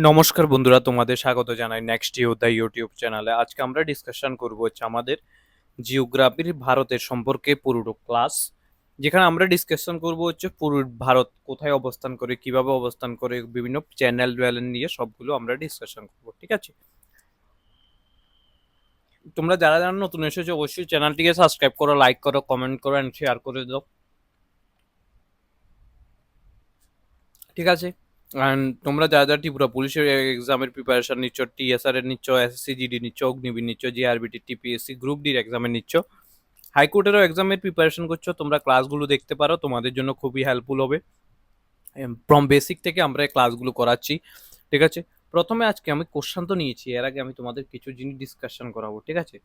নমস্কার বন্ধুরা, তোমাদের স্বাগত জানাই নেক্সট ইয়োদ্ধা ইউটিউব চ্যানেলে। আজকে আমরা ডিসকাশন করব হচ্ছে আমাদের জিওগ্রাফির ভারতের সম্পর্কে পুরো ক্লাস, যেখানে আমরা ডিসকাশন করব হচ্ছে পুরো ভারত কোথায় অবস্থান করে, কিভাবে অবস্থান করে, বিভিন্ন চ্যানেল ওয়ানেল নিয়ে সবগুলো আমরা ডিসকাশন করব। ঠিক আছে, তোমরা যারা যারা নতুন এসেছো অবশ্যই চ্যানেলটিকে সাবস্ক্রাইব করো, লাইক করো, কমেন্ট করো এন্ড শেয়ার করে দাও। ঠিক আছে, অ্যান্ড তোমরা যারা যারা ত্রিপুরা পুলিশের এক্সামের প্রিপারেশন নিচ্ছ, টিএসআর এর নিচ্ছ, এসএসসি জিডি নিচ্ছ, অগ্নিবীর নিচ্ছ, জিআরবিটি, টিপিএসসি, গ্রুপ ডির এক্সামের নিচ্ছ, হাইকোর্টেরও এক্সামের প্রিপারেশন করছো, তোমরা ক্লাসগুলো দেখতে পারো, তোমাদের জন্য খুবই হেল্পফুল হবে। ফ্রম বেসিক থেকে আমরা এই ক্লাসগুলো করাচ্ছি। ঠিক আছে, প্রথমে আজকে আমি কোশ্চেন তো নিয়েছি, এর আগে আমি তোমাদের কিছু জিনিস ডিসকাশন করাবো। ঠিক আছে,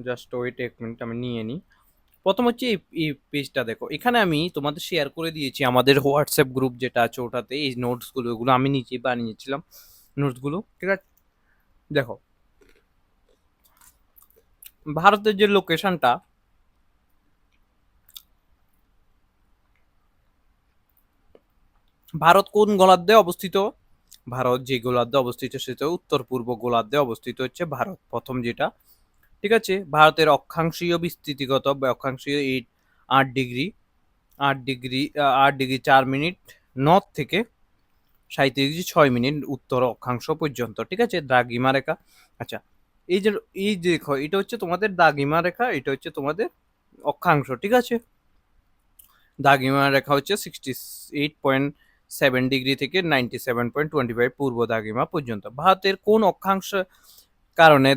জাস্ট ওয়েট এক মিনিট, আমি নিয়ে নিই। প্রথম হচ্ছে এই পেজটা দেখো, এখানে আমি তোমাদের শেয়ার করে দিয়েছি আমাদের হোয়াটসঅ্যাপ গ্রুপ যেটা আছে, ওটাতে এই নোটসগুলো, এগুলো আমি নিজেই বানিয়েছিলাম নোটসগুলো। ঠিক আছে, দেখো ভারতের যে লোকেশনটা, ভারত কোন গোলার্ধে অবস্থিত? ভারত যে গোলার্ধে অবস্থিত সেটা উত্তর পূর্ব গোলার্ধে অবস্থিত হচ্ছে ভারত, প্রথম যেটা। ঠিক আছে, ভারতের অক্ষাংশীয় বিস্তৃতিগত বা অক্ষাংশীয় 8 degree, 8 degree 8 degree 4 minute north থেকে 37 ডিগ্রি 6 মিনিট উত্তর অক্ষাংশ পর্যন্ত। ঠিক আছে, দ্রাঘিমা রেখা। আচ্ছা, এই যে দেখো, এটা হচ্ছে তোমাদের দ্রাঘিমা রেখা, এটা হচ্ছে তোমাদের অক্ষাংশ। ঠিক আছে, দ্রাঘিমা রেখা হচ্ছে 68.7 ডিগ্রি থেকে 97.25 পূর্ব দ্রাঘিমা পর্যন্ত। ভারতের কোন অক্ষাংশ কারণে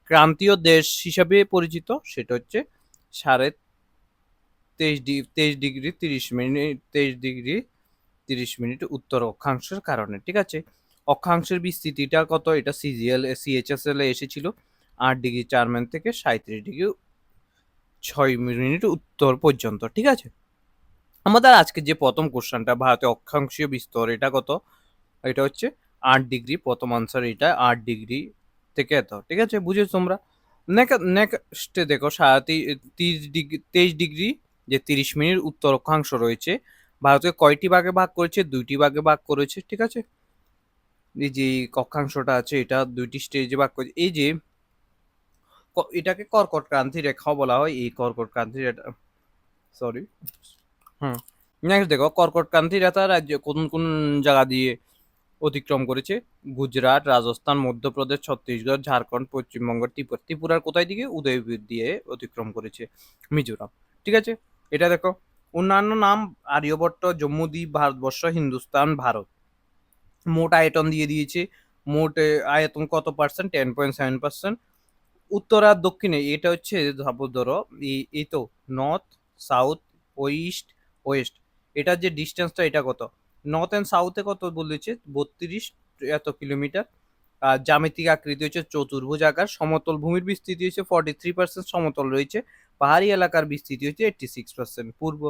ক্রান্তীয় দেশ হিসাবে পরিচিত? সেটা হচ্ছে 23 ডিগ্রি 30 মিনিট উত্তর অক্ষাংশের কারণে। ঠিক আছে, অক্ষাংশের বিস্তৃতিটা কত? এটা সিএইচএসএল এ এসেছিল 8 ডিগ্রি 4 মিনিট থেকে 37 ডিগ্রি 6 মিনিট উত্তর পর্যন্ত। ঠিক আছে, আমাদের আজকে যে প্রথম কোশ্চেনটা, ভারতে অক্ষাংশীয় বিস্তর, এটা কত? এটা হচ্ছে 8 ডিগ্রি, প্রথম আনসার এটা 8 ডিগ্রি থেকে এত। ঠিক আছে, বুঝেছো তোমরা? নেক্সটে দেখো 23 ডিগ্রি যে 30 মিনিট উত্তর অক্ষাংশ রয়েছে, ভারতকে কয়টি ভাগে ভাগ করেছে? 2টি ভাগে ভাগ করেছে। ঠিক আছে, এই যে অক্ষাংশটা আছে এটা 2টি স্টেজে ভাগ করেছে। এই যে এটাকে কর্কট ক্রান্তি রেখাও বলা হয়, এই কর্কট ক্রান্তি রেখা, সরি। হুম, নেক্সট দেখো, কর্কট ক্রান্তি রেখা রাজ্য কোন কোন জায়গা দিয়ে অতিক্রম করেছে? গুজরাট, রাজস্থান, মধ্যপ্রদেশ, ছত্তিশগড়, ঝাড়খণ্ড, পশ্চিমবঙ্গ, ত্রিপুরা। ত্রিপুরার কোথায় দিকে? উদয়পুর দিয়ে অতিক্রম করেছে। মিজোরাম। ঠিক আছে, এটা দেখো, অন্যান্য নাম: আর্যভট্ট, জম্মুদ্বীপ, ভারতবর্ষ, হিন্দুস্তান, ভারত। মোট আয়তন দিয়ে দিয়েছে, মোট আয়তন কত পার্সেন্ট? 10.7%। উত্তর আর দক্ষিণে এটা হচ্ছে ধরো এই তো নর্থ, সাউথ, ইস্ট, ওয়েস্ট, এটার যে ডিস্টেন্সটা এটা কত? নর্থ অ্যান্ড সাউথে কত বলেছে? 32 এত কিলোমিটার। আর জ্যামিতিক আকৃতি হচ্ছে চতুর্ভুজ আকার। সমতল ভূমির বিস্তৃতি হচ্ছে 43% সমতল রয়েছে। পাহাড়ি এলাকার বিস্তৃতি হচ্ছে 86%। পূর্ব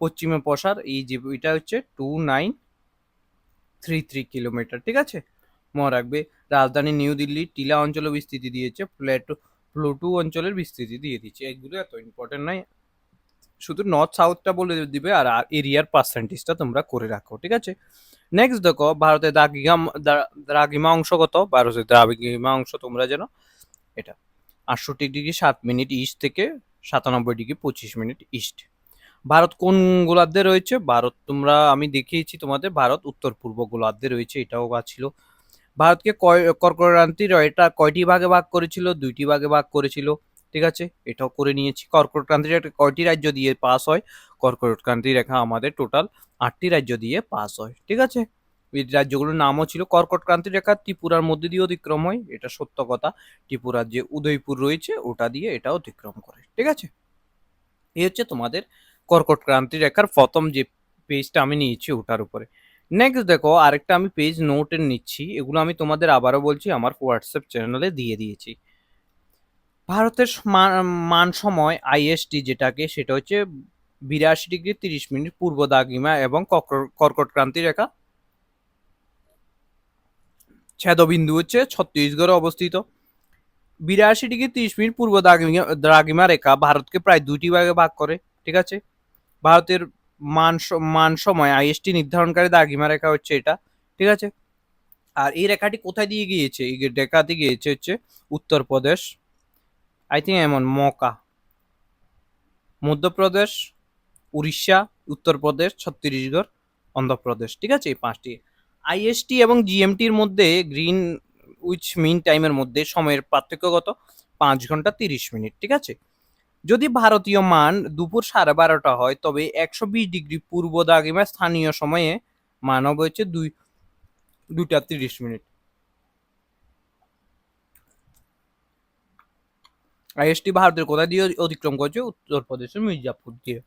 পশ্চিমে প্রসার এই যে এটা হচ্ছে 2933 কিলোমিটার। ঠিক আছে, মনে রাখবে। রাজধানী নিউ দিল্লি, টিলা অঞ্চলে বিস্তৃতি দিয়েছে, প্লুটু অঞ্চলের বিস্তৃতি দিয়ে দিচ্ছে। এগুলো এত ইম্পর্টেন্ট নয়, শুধু নর্থ সাউথটা বলে দিবে আর এরিয়ার পার্সেন্টেজটা তোমরা করে রাখো। ঠিক আছে, নেক্সট দেখো, ভারতের দ্রাঘিমা অংশ কত? ভারতের দ্রাঘিমা অংশ তোমরা জানো, এটা 68 ডিগ্রি 7 মিনিট ইস্ট থেকে 97 ডিগ্রি 25 মিনিট ইস্ট। ভারত কোন গোলার্ধে রয়েছে? ভারত তোমরা আমি দেখিয়েছি তোমাদের, ভারত উত্তর পূর্ব গোলার্ধে রয়েছে, এটাও ছিল। ভারতকে কর্কট এটা কয়টি ভাগে ভাগ করেছিল? 2টি ভাগে ভাগ করেছিল। ঠিক আছে, এটাও করে নিয়েছি। কর্কট ক্রান্তি রেখা কয়টি রাজ্য দিয়ে পাস হয়? কর্কট ক্রান্তি রেখা আমাদের টোটাল 8টি রাজ্য দিয়ে পাস হয়। ঠিক আছে, এই রাজ্যগুলোর নামও ছিল কর্কট ক্রান্তি রেখা ত্রিপুরার মধ্যে দিয়ে অতিক্রম হয়, এটা সত্য কথা। ত্রিপুরার যে উদয়পুর রয়েছে ওটা দিয়ে এটা অতিক্রম করে। ঠিক আছে, এই হচ্ছে তোমাদের কর্কট ক্রান্তি রেখার প্রথম যে পেজটা আমি নিয়েছি ওটার উপরে। নেক্সট দেখো, আরেকটা আমি পেজ নোটের নিচ্ছি, এগুলো আমি তোমাদের আবারও বলছি আমার হোয়াটসঅ্যাপ চ্যানেলে দিয়ে দিয়েছি। ভারতের মান সময় আইএসটি যেটাকে, সেটা হচ্ছে 82 ডিগ্রি 30 মিনিট পূর্ব দ্রাঘিমা এবং কর্কট ক্রান্তি রেখা ছেদবিন্দু হচ্ছে ছত্তিশগড়ে অবস্থিত। 82 ডিগ্রি 30 মিনিট পূর্ব দ্রাঘিমা রেখা ভারতকে প্রায় 2টি ভাগে ভাগ করে। ঠিক আছে, ভারতের মান সময় আইএসটি নির্ধারণকারী দ্রাঘিমা রেখা হচ্ছে এটা। ঠিক আছে, আর এই রেখাটি কোথায় দিয়ে গিয়েছে? এই রেখাটি গিয়েছে হচ্ছে উত্তরপ্রদেশ, আই থিঙ্ক এমন মকা, মধ্যপ্রদেশ, উড়িষ্যা, উত্তরপ্রদেশ, ছত্তিশগড়, অন্ধ্রপ্রদেশ। ঠিক আছে, এই 5টি। আইএসটি এবং জিএমটির মধ্যে গ্রিন উইচ মিন টাইমের মধ্যে সময়ের পার্থক্য কত? 5 ঘন্টা 30 মিনিট। ঠিক আছে, যদি ভারতীয় মান দুপুর 12:30 হয় তবে 120 ডিগ্রি পূর্ব দ্রাঘিমা স্থানীয় সময়ে মান হবে হচ্ছে 2টা 30 মিনিট। আইএসটি ভারতের কোথায় দিয়ে অতিক্রম করেছে? উত্তরপ্রদেশের মির্জাপুর দিয়ে।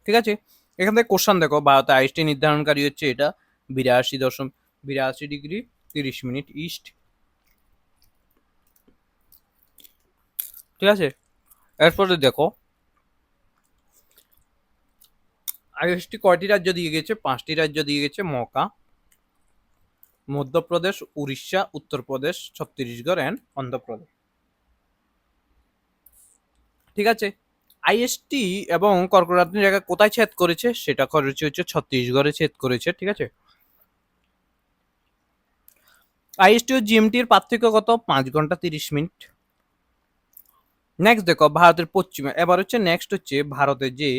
ঠিক আছে, এখান থেকে কোশ্চান দেখো, ভারতে আইএসটি নির্ধারণকারী হচ্ছে এটা 82 ডিগ্রি 30 মিনিট ইস্ট। ঠিক আছে, এরপরে দেখো আইএসটি কয়টি রাজ্য দিয়ে গেছে? 5টি রাজ্য দিয়ে গেছে, মকা, মধ্যপ্রদেশ, উড়িষ্যা, উত্তরপ্রদেশ, ছত্তিশগড় অ্যান্ড অন্ধ্রপ্রদেশ। ঠিক আছে, আইএসটি এবং কর্কটক্রান্তি রেখা কোথায় ছেদ করেছে? সেটা করেছে হচ্ছে ছত্তিশগড়ে ছেদ করেছে। ঠিক আছে, আইএসটি ও জিএমটির পার্থক্য কত? 5 ঘন্টা 30 মিনিট। নেক্সট দেখো ভারতের পশ্চিমে, এবার হচ্ছে নেক্সট হচ্ছে ভারতের যে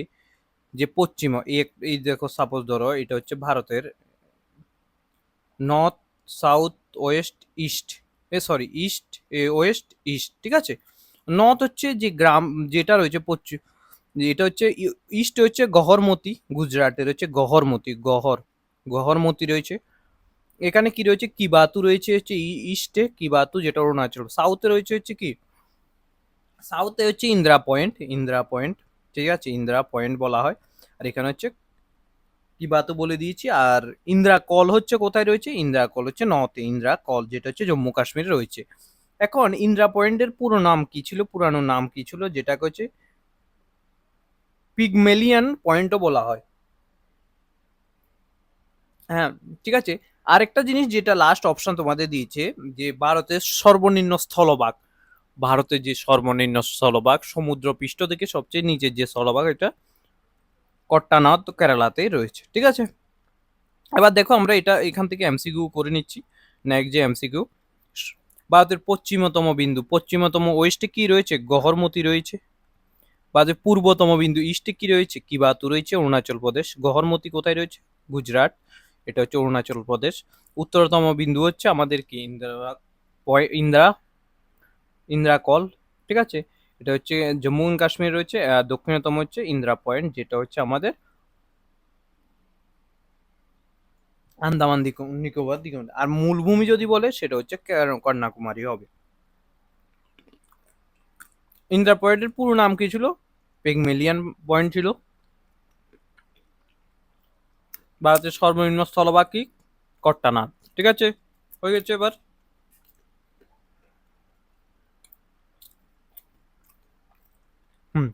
যে পশ্চিম, এই দেখো সাপোজ ধরো এটা হচ্ছে ভারতের north, south, West, east, sorry east, West, east. ঠিক আছে, নর্থ হচ্ছে যে গ্রাম যেটা রয়েছে পশ্চিম, এটা হচ্ছে ইস্ট হচ্ছে গহরমতি, গুজরাটের হচ্ছে গহরমতি, গহরমতি রয়েছে। এখানে কি রয়েছে? কিবাতু রয়েছে হচ্ছে ইস্টে, কিবাতু যেটা অরুণাচল। সাউথে রয়েছে হচ্ছে কি? সাউথে হচ্ছে ইন্দিরা পয়েন্ট, ইন্দিরা পয়েন্ট। ঠিক আছে, ইন্দিরা পয়েন্ট বলা হয়। আর এখানে হচ্ছে কিবাতু বলে দিয়েছি। আর ইন্দিরা কল হচ্ছে কোথায় রয়েছে? ইন্দিরা কল হচ্ছে নর্থে, ইন্দিরা কল যেটা হচ্ছে জম্মু কাশ্মীরে রয়েছে। এখন ইন্দিরা পয়েন্টের পুরো নাম কি ছিল? পুরানো নাম কি ছিল? যেটাকে হচ্ছে পিগমেলিয়ান পয়েন্টও বলা হয়। হ্যাঁ, ঠিক আছে। আরেকটা জিনিস যেটা লাস্ট অপশন তোমাদের দিয়েছে, যে ভারতের সর্বনিম্ন স্থলভাগ, ভারতের যে সর্বনিম্ন স্থলভাগ সমুদ্র পৃষ্ঠ থেকে সবচেয়ে নিচের যে স্থলভাগ, এটা কট্টানাথ কেরালাতেই রয়েছে। ঠিক আছে, এবার দেখো আমরা এটা এখান থেকে এমসিকিউ করে নিচ্ছি। নেক্সট যে এমসিকিউ, ভারতের পশ্চিমতম বিন্দু, পশ্চিমতম ওয়েস্টে কি রয়েছে? গহরমতি রয়েছে। ভারতের পূর্বতম বিন্দু ইস্টে কি রয়েছে? কিবাতু রয়েছে, অরুণাচল প্রদেশ। গহরমতি কোথায় রয়েছে? গুজরাট, এটা হচ্ছে অরুণাচল প্রদেশ। উত্তরতম বিন্দু হচ্ছে আমাদের কি? ইন্দিরা ইন্দিরা কল। ঠিক আছে, এটা হচ্ছে জম্মু এন্ড কাশ্মীর রয়েছে। দক্ষিণতম হচ্ছে ইন্দিরা পয়েন্ট, যেটা হচ্ছে আমাদের আন্দামান নিকোবর দ্বীপপুঞ্জ। আর মূলভূমি যদি বলে সেটা হচ্ছে কন্যাকুমারী হবে। ইন্দিরা পয়েন্টের পুরো নাম কি ছিল? পেগমেলিয়ান পয়েন্ট ছিল। ভারতের সর্বনিম্ন স্থলভাগ কি? কট্টানাথ। ঠিক আছে, হয়ে গেছে এবার। হুম,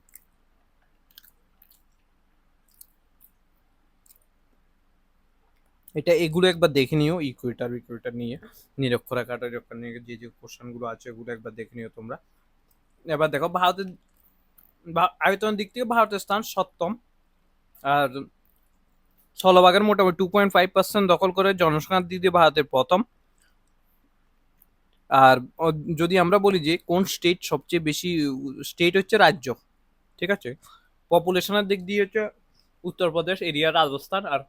এটা এগুলো একবার দেখে নিও, ইকুয়েটার নিয়ে, নিরক্ষরেখাটা নিয়ে যে যে কোশ্চেন গুলো আছে এগুলো একবার দেখে নিও তোমরা। এবার দেখো ভারতের আয়তনের দিক থেকে ভারতের স্থান 7ম। আর স্থলভাগের মোটামুটি 2.5% দখল করে জনসংখ্যার দিক দিয়ে ভারতের প্রথম। আর যদি আমরা বলি যে কোন স্টেট সবচেয়ে বেশি, স্টেট হচ্ছে রাজ্য। ঠিক আছে, পপুলেশনের দিক দিয়ে হচ্ছে উত্তরপ্রদেশ এরিয়া, রাজস্থান। আর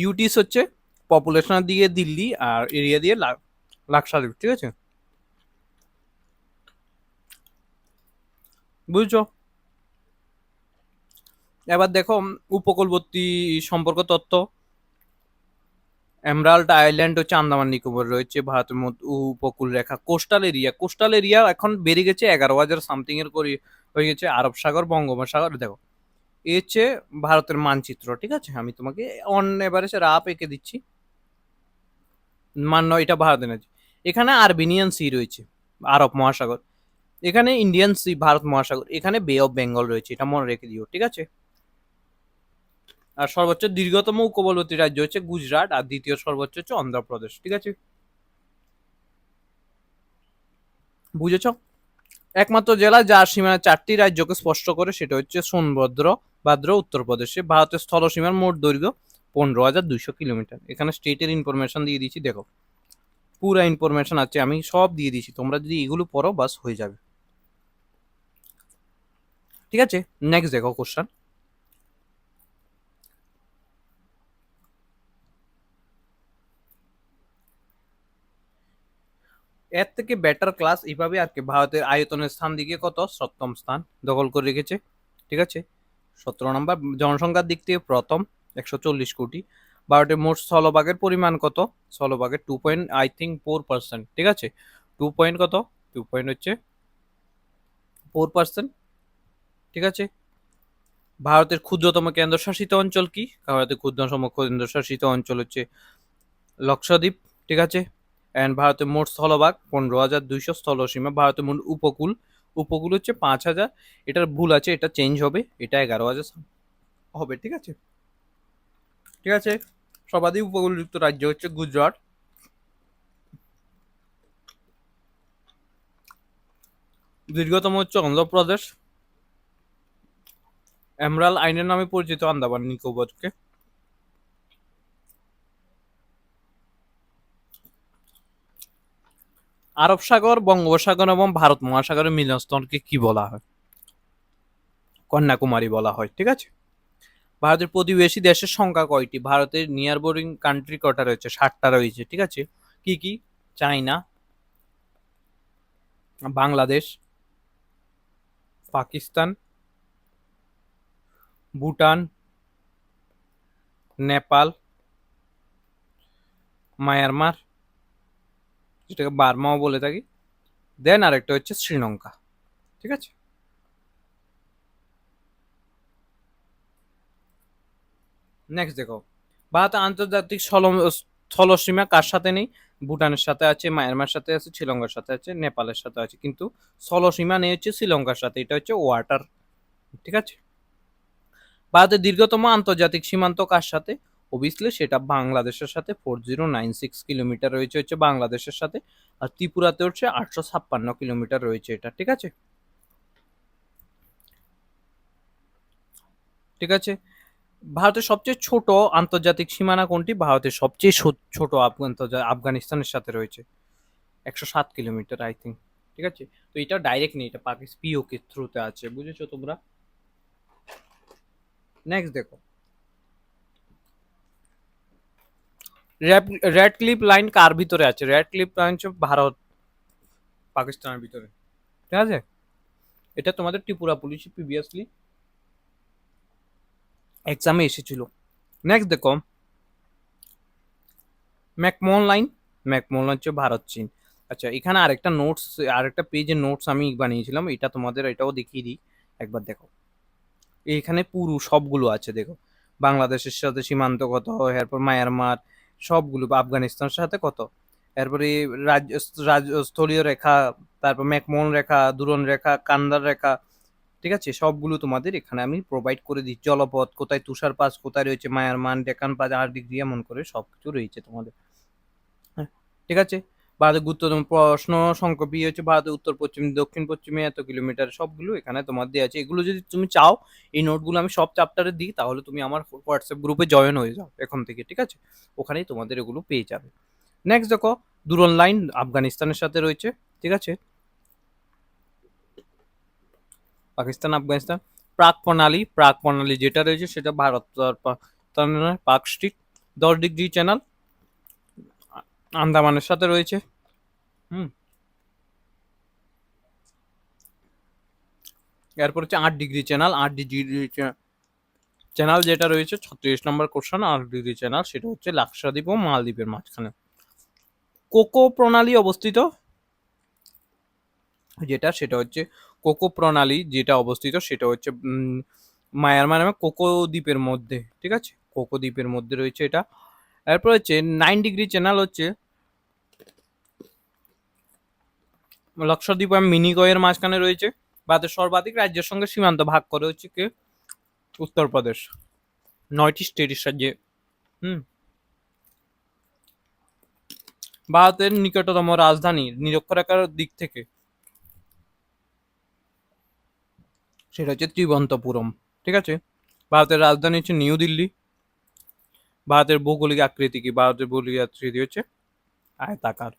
ইউটিস হচ্ছে পপুলেশনের দিকে দিল্লি, আর এরিয়া দিয়ে লাক্ষাদ্বীপ। ঠিক আছে, বুঝছো? এবার দেখো উপকূলবর্তী সম্পর্ক তত্ত্ব। এমরাল্ড আইল্যান্ড হচ্ছে আন্দামান নিকোবর রয়েছে ভারতের মধ্যে উপকূল রেখা। কোস্টাল এরিয়া এখন বেড়ে গেছে 11,000 সামথিং এর করে হয়ে গেছে। আরব সাগর, বঙ্গোপসাগর। দেখো এই হচ্ছে ভারতের মানচিত্র। ঠিক আছে, আমি তোমাকে অন এভারেজ রাফ এঁকে দিচ্ছি। মান্য এটা ভারতের আছে। এখানে আরবেনিয়ান সি রয়েছে, আরব মহাসাগর। এখানে ইন্ডিয়ান সি, ভারত মহাসাগর। এখানে বে অফ বেঙ্গল রয়েছে, এটা মনে রেখে দিও। ঠিক আছে, আর সর্বোচ্চ দীর্ঘতম উপকূলবর্তী রাজ্য হচ্ছে গুজরাট, আর দ্বিতীয় সর্বোচ্চ হচ্ছে অন্ধ্রপ্রদেশ। ঠিক আছে, বুঝেছ? একমাত্র জেলা যার সীমানা 4টি রাজ্যকে স্পষ্ট করে সেটা হচ্ছে সোনভদ্র ভাদ্র উত্তরপ্রদেশে। ভারতের স্থলসীমার মোট দৈর্ঘ্য 15,200 কিলোমিটার। এখানে স্টেটের ইনফরমেশন দিয়ে দিচ্ছি, দেখো পুরা ইনফরমেশন আছে, আমি সব দিয়ে দিচ্ছি, তোমরা যদি এগুলো পড়ো বাস হয়ে যাবে। ঠিক আছে, নেক্সট দেখো কোশ্চেন। এর থেকে বেটার ক্লাস এইভাবে আর কি, ভারতের আয়তনের স্থান দিকে কত, সপ্তম স্থান দখল করে রেখেছে। ঠিক আছে, 17 নম্বর। জনসংখ্যার দিক থেকে প্রথম, 140 কোটি। ভারতের মোট স্থলভাগের পরিমাণ কত, স্থলভাগের 2.4%। ঠিক আছে, 2 পয়েন্ট কত, 2 পয়েন্ট হচ্ছে 4%। ঠিক আছে, ভারতের ক্ষুদ্রতম কেন্দ্রশাসিত অঞ্চল কি, ভারতের ক্ষুদ্রতম কেন্দ্রশাসিত অঞ্চল হচ্ছে লক্ষদ্বীপ। ঠিক আছে, অ্যান্ড ভারতের মোট স্থলভাগ 15,200 স্থলসীমা। ভারতের মোট উপকূল, উপকূল হচ্ছে 5,000, এটার ভুল আছে, এটা চেঞ্জ হবে, এটা 11,000 হবে। ঠিক আছে, ঠিক আছে, সর্বাধিক উপকূলযুক্ত রাজ্য হচ্ছে গুজরাট। দীর্ঘতম হচ্ছে অন্ধ্রপ্রদেশ। এমরাল আইনের নামে পরিচিত আন্দামান নিকোবরকে। আরব সাগর, বঙ্গোপসাগর এবং ভারত মহাসাগরের মিলনস্থলকে কি বলা হয়, কন্যাকুমারী বলা হয়। ঠিক আছে, ভারতের প্রতিবেশী দেশের সংখ্যা কয়টি, ভারতের নিয়ার বোর্ডিং কান্ট্রি কটা রয়েছে, 7টা রয়েছে। ঠিক আছে, কি কি, চায়না, বাংলাদেশ, পাকিস্তান, ভুটান, নেপাল, মায়ানমার, যেটাকে বার্মাও বলে থাকি, দেন আরেকটা হচ্ছে শ্রীলঙ্কা। ঠিক আছে, নেক্সট দেখো, ভারতের আন্তর্জাতিক স্থলসীমা কার সাথে নেই, ভুটানের সাথে আছে, মায়ানমার সাথে আছে, শ্রীলঙ্কার সাথে আছে, নেপালের সাথে আছে, কিন্তু স্থলসীমা নেই হচ্ছে শ্রীলঙ্কার সাথে, এটা হচ্ছে ওয়াটার। ঠিক আছে, ভারতের দীর্ঘতম আন্তর্জাতিক সীমান্ত কার সাথে, অবভিয়াসলি সেটা বাংলাদেশের সাথে, 4096 কিলোমিটার রয়েছে হচ্ছে বাংলাদেশের সাথে। আর ত্রিপুরাতে হচ্ছে 856 কিলোমিটার রয়েছে এটা। ঠিক আছে, ঠিক আছে, ভারতের সবচেয়ে ছোট আন্তর্জাতিক সীমানা কোনটি, ভারতের সবচেয়ে ছোট আফগানিস্তানের সাথে রয়েছে, 107 কিলোমিটার আই থিঙ্ক। ঠিক আছে, তো এটা ডাইরেক্ট নেই, এটা পাকিস্তান পিওকে থ্রুতে আছে, বুঝেছো তোমরা। নেক্সট দেখো, রেড ক্লিপ লাইন কার ভিতরে আছে, রেড ক্লিপ লাইন হচ্ছে ভারত পাকিস্তানের ভিতরে। ঠিক আছে, এটা তোমাদের ত্রিপুরা পুলিশ প্রিভিয়াসলি এক্সামে এসেছিল। নেক্সট দেখো, ম্যাকমোহন লাইন, ম্যাকমোহন লাইন হচ্ছে ভারত চীন। আচ্ছা, এখানে আরেকটা নোটস, আরেকটা পেজের নোটস আমি বানিয়েছিলাম, এটা তোমাদের এটাও দেখিয়ে দিই, একবার দেখো। এখানে পুরো সবগুলো আছে, দেখো বাংলাদেশের সাথে সীমান্ত কত, এরপর মায়ানমার সবগুলো, আফগানিস্তানের সাথে কত, এরপরে রাজ্য, স্থলীয় রেখা, তারপর ম্যাকমোহন রেখা, দুরন রেখা, কান্দার রেখা। ঠিক আছে, সবগুলো তোমাদের এখানে আমি প্রোভাইড করে দিই, জলপথ কোথায়, তুষারপাত কোথায় রয়েছে, মায়ানমার, ডেকান পাঁচ 8 ডিগ্রি, এমন করে সবকিছু রয়েছে তোমাদের। হ্যাঁ, ঠিক আছে, ভারতের গুরুত্বতম প্রশ্ন সংখ্যা বি হচ্ছে ভারতের উত্তর পশ্চিম দক্ষিণ পশ্চিমে এত কিলোমিটার, সবগুলো এখানে তোমার দেওয়া আছে। এগুলো যদি তুমি চাও এই নোটগুলো আমি সব চ্যাপ্টারে দিই, তাহলে তুমি আমার হোয়াটসঅ্যাপ গ্রুপে জয়েন হয়ে যাও এখন থেকে। ঠিক আছে, ওখানেই তোমাদের এগুলো পেয়ে যাবে। নেক্সট দেখো, দুরন লাইন আফগানিস্তানের সাথে রয়েছে। ঠিক আছে, পাকিস্তান আফগানিস্তান। প্রাক প্রণালী, প্রাক প্রণালী যেটা রয়েছে সেটা ভারত আর পাক স্ট্রিট। 10 ডিগ্রি চ্যানেল আন্দামানের সাথে রয়েছে। হুম, এরপর হচ্ছে 8 ডিগ্রি চ্যানেল, 8 ডিগ্রি চ্যানেল যেটা রয়েছে 36 নম্বর কোশ্চেন, 8 ডিগ্রি চ্যানেল সেটা হচ্ছে লাক্ষাদ্বীপ ও মালদ্বীপের মাঝখানে। কোকো প্রণালী অবস্থিত যেটা, সেটা হচ্ছে কোকো প্রণালী যেটা অবস্থিত সেটা হচ্ছে মায়ানমার এবং কোকো দ্বীপের মধ্যে। ঠিক আছে, কোকো দ্বীপের মধ্যে রয়েছে এটা। এরপর হচ্ছে 9 ডিগ্রি চ্যানেল হচ্ছে লক্ষদ্বীপ এবং মিনিকয়ের মাঝখানে রয়েছে। ভারতের সর্বাধিক রাজ্যের সঙ্গে সীমান্ত ভাগ করে হচ্ছে কে, উত্তরপ্রদেশ, 9টি স্টেটের রাজ্যে। হুম, ভারতের নিকটতম রাজধানী নিরক্ষরেখার দিক থেকে সেটা হচ্ছে ত্রিবন্তপুরম। ঠিক আছে, ভারতের রাজধানী হচ্ছে নিউ দিল্লি। ভারতের ভৌগোলিক আকৃতি কি? ভারতের ভৌগোলিক আকৃতি হচ্ছে আয়তাকার।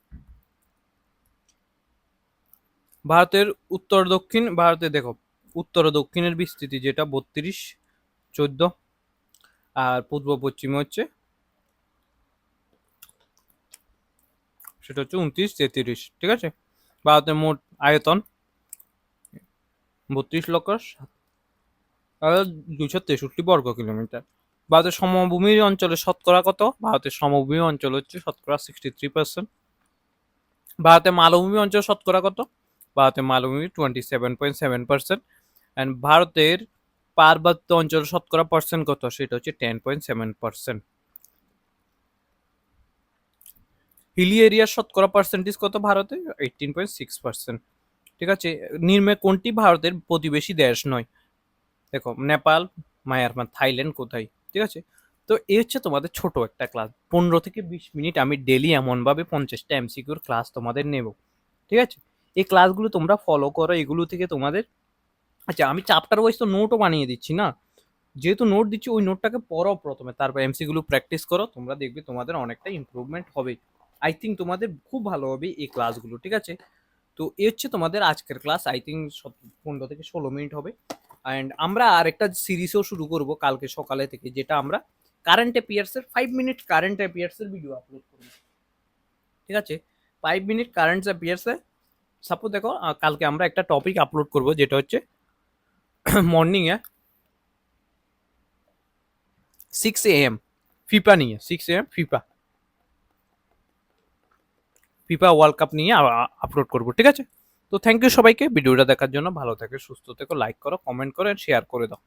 ভারতের উত্তর দক্ষিণ, ভারতে দেখো উত্তর ও দক্ষিণের বিস্তৃতি যেটা 32, 14, আর পূর্ব পশ্চিমে হচ্ছে সেটা হচ্ছে 29, 33। ঠিক আছে। ভারতের মোট আয়তন 32,263 বর্গ কিলোমিটার। ভারতের সমভূমি অঞ্চলের শতকরা কত? ভারতের সমভূমি অঞ্চল হচ্ছে শতকরা 63%। ভারতের মালভূমি অঞ্চল শতকরা কত? ভারতের মালভূমি 27.7%। অ্যান্ড ভারতের পার্বত্য অঞ্চল শতকরা পার্সেন্ট কত? সেটা হচ্ছে 10.7%। হিলি এরিয়ার শতকরা পার্সেন্টেজ কত ভারতে? 18.6%। ঠিক আছে। নিম্নে কোনটি ভারতের প্রতিবেশী দেশ নয়? দেখো নেপাল, মায়ানমার, থাইল্যান্ড কোথায়? ঠিক আছে। তো এই হচ্ছে তোমাদের ছোট একটা ক্লাস, 15 থেকে 20 মিনিট আমি ডেলি এমনভাবে 50টা এমসিকিউর ক্লাস তোমাদের নেব। ঠিক আছে। এই ক্লাসগুলো তোমরা ফলো করো, এগুলো থেকে তোমাদের, আচ্ছা আমি চ্যাপ্টার ওয়াইজ তো নোটও বানিয়ে দিচ্ছি না, যেহেতু নোট দিচ্ছি ওই নোটটাকে পড়ো প্রথমে, তারপর এমসিগুলো প্র্যাকটিস করো, তোমরা দেখবে তোমাদের অনেকটা ইমপ্রুভমেন্ট হবে। আই থিঙ্ক তোমাদের খুব ভালো হবে এই ক্লাসগুলো। ঠিক আছে। তো এই হচ্ছে তোমাদের আজকের ক্লাস, আই থিঙ্ক 15 থেকে 16 মিনিট হবে। অ্যান্ড আমরা আরেকটা সিরিজও শুরু করব কালকে সকালে থেকে, যেটা আমরা কারেন্ট অ্যাফেয়ার্সের 5 মিনিট কারেন্ট অ্যাফেয়ার্সের ভিডিও আপলোড করব। ঠিক আছে। 5 মিনিট কারেন্ট অ্যাফেয়ার্সে সাপোজ দেখো কালকে আমরা একটা টপিক আপলোড করব যেটা হচ্ছে মর্নিংয়ে 6 AM ফিফা নিয়ে, 6 AM FIFA FIFA world cup নিয়ে আপলোড করব। ঠিক আছে। তো থ্যাংক ইউ সবাইকে ভিডিওটা দেখার জন্য। ভালো থেকে সুস্থ থেকো, লাইক করো, কমেন্ট করো, শেয়ার করে দাও।